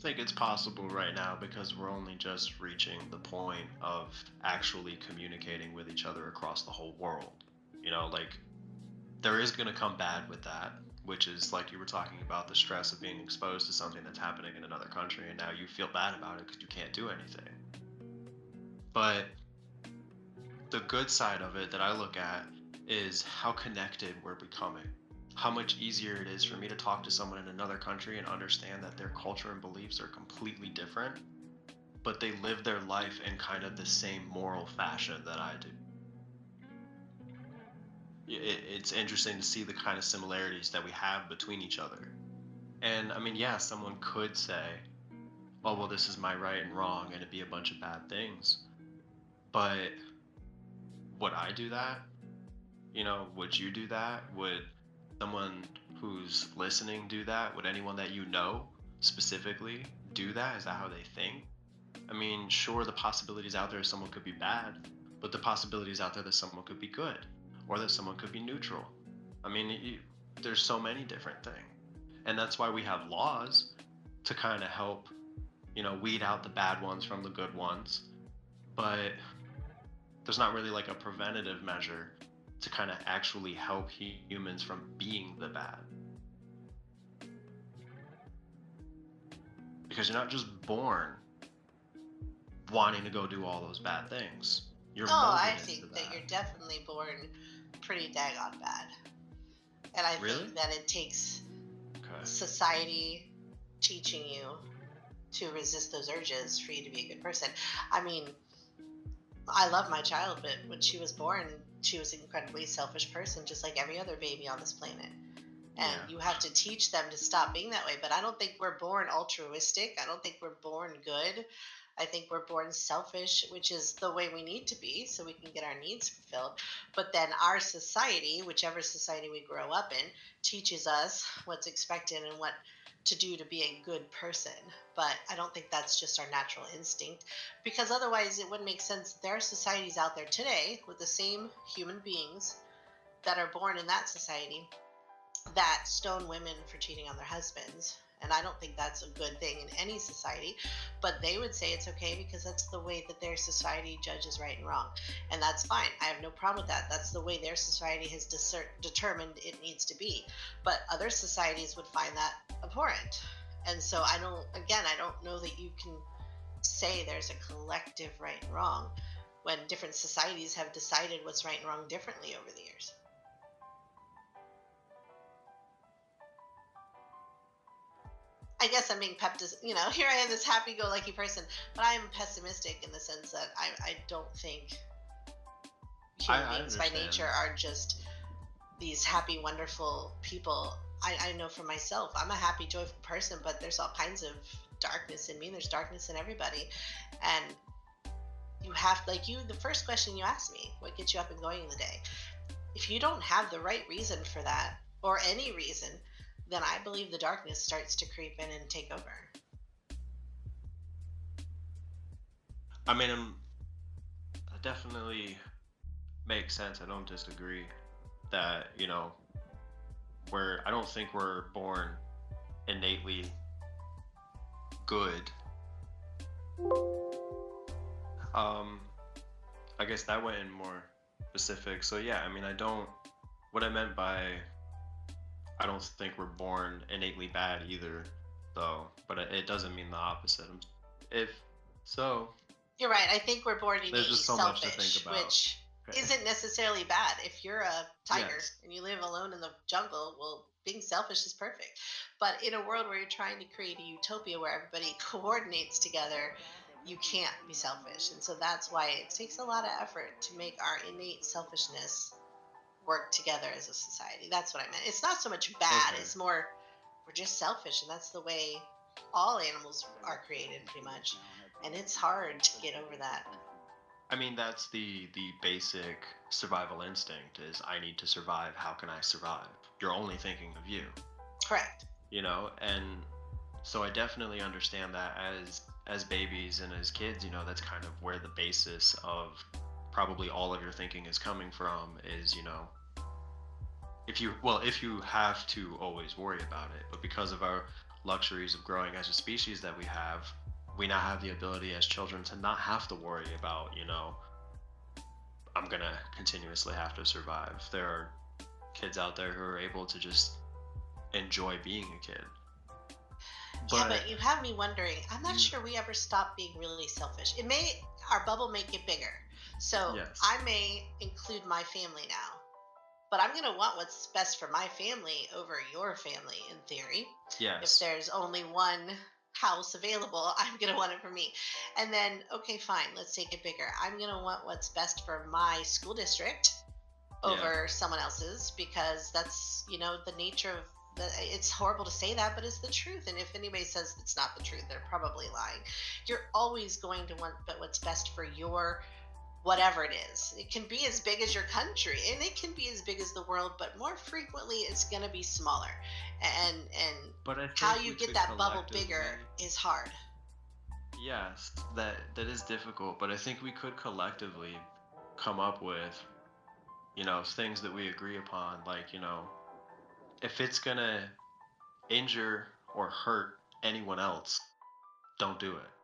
think it's possible right now because we're only just reaching the point of actually communicating with each other across the whole world. Like there is going to come bad with that, which is like you were talking about the stress of being exposed to something that's happening in another country and now you feel bad about it because you can't do anything. But the good side of it that I look at is how connected we're becoming. How much easier it is for me to talk to someone in another country and understand that their culture and beliefs are completely different, but they live their life in kind of the same moral fashion that I do. It's interesting to see the kind of similarities that we have between each other. And I mean, yeah, someone could say, oh, well, this is my right and wrong, and it'd be a bunch of bad things. But would I do that? Would you do that? Would someone who's listening do that? Would anyone that you know specifically do that? Is that how they think? I mean, sure, the possibilities out there someone could be bad, but the possibilities out there that someone could be good or that someone could be neutral. I mean, there's so many different things. And that's why we have laws to kind of help, weed out the bad ones from the good ones. But there's not really like a preventative measure to kind of actually help humans from being the bad. Because you're not just born wanting to go do all those bad things. You're I molded into think that that. you're definitely born pretty daggone bad. And I Really? think that it takes Okay. society teaching you to resist those urges for you to be a good person. I mean, I love my child, but when she was born, she was an incredibly selfish person, just like every other baby on this planet. Yeah. And you have to teach them to stop being that way. But I don't think we're born altruistic. I don't think we're born good. I think we're born selfish, which is the way we need to be so we can get our needs fulfilled. But then our society, whichever society we grow up in, teaches us what's expected and what to do to be a good person. But I don't think that's just our natural instinct, because otherwise it wouldn't make sense. There are societies out there today with the same human beings that are born in that society that stone women for cheating on their husbands. And I don't think that's a good thing in any society, but they would say it's okay because that's the way that their society judges right and wrong. And that's fine. I have no problem with that. That's the way their society has determined it needs to be. But other societies would find that abhorrent. And so I don't know that you can say there's a collective right and wrong when different societies have decided what's right and wrong differently over the years. I guess I'm being here I am, this happy-go-lucky person, but I am pessimistic in the sense that I don't think human I beings by understand. nature are just these happy, wonderful people. I know for myself, I'm a happy, joyful person, but there's all kinds of darkness in me. There's darkness in everybody. And you have, the first question you asked me, what gets you up and going in the day? If you don't have the right reason for that, or any reason, then I believe the darkness starts to creep in and take over. I mean, that definitely makes sense. I don't disagree that, I don't think we're born innately good. Um, I guess that went in more specific. So yeah, I mean, what I meant by I don't think we're born innately bad either, though, but it doesn't mean the opposite. If so, You're right. I think we're born there's innately just so much to think selfish, about. which Okay. isn't necessarily bad. If you're a tiger Yes. and you live alone in the jungle, well, being selfish is perfect. But in a world where you're trying to create a utopia where everybody coordinates together, you can't be selfish. And so that's why it takes a lot of effort to make our innate selfishness work together as a society. That's what I meant. It's not so much bad, Okay. it's more we're just selfish, and that's the way all animals are created pretty much. And it's hard to get over that. I mean, that's the basic survival instinct is I need to survive. How can I survive? You're only thinking of you, Correct. and so I definitely understand that as babies and as kids, that's kind of where the basis of probably all of your thinking is coming from is, if you have to always worry about it, but because of our luxuries of growing as a species that we now have the ability as children to not have to worry about, I'm gonna continuously have to survive. There are kids out there who are able to just enjoy being a kid. Yeah, But but you have me wondering. I'm not you, sure we ever stop being really selfish. It may, our bubble may get bigger. So yes, I may include my family now, but I'm going to want what's best for my family over your family in theory. If yes, there's only one house available, I'm going to want it for me. And then, okay, fine, let's take it bigger. I'm going to want what's best for my school district yeah, over someone else's because that's the nature of it's horrible to say that, but it's the truth. And if anybody says it's not the truth, they're probably lying. You're always going to want but what's best for your whatever it is. It can be as big as your country and it can be as big as the world, but more frequently it's going to be smaller. And but I how think you we get could that bubble bigger collectively, is hard. yes, that is difficult, but I think we could collectively come up with, things that we agree upon, like, if it's gonna injure or hurt anyone else, don't do it.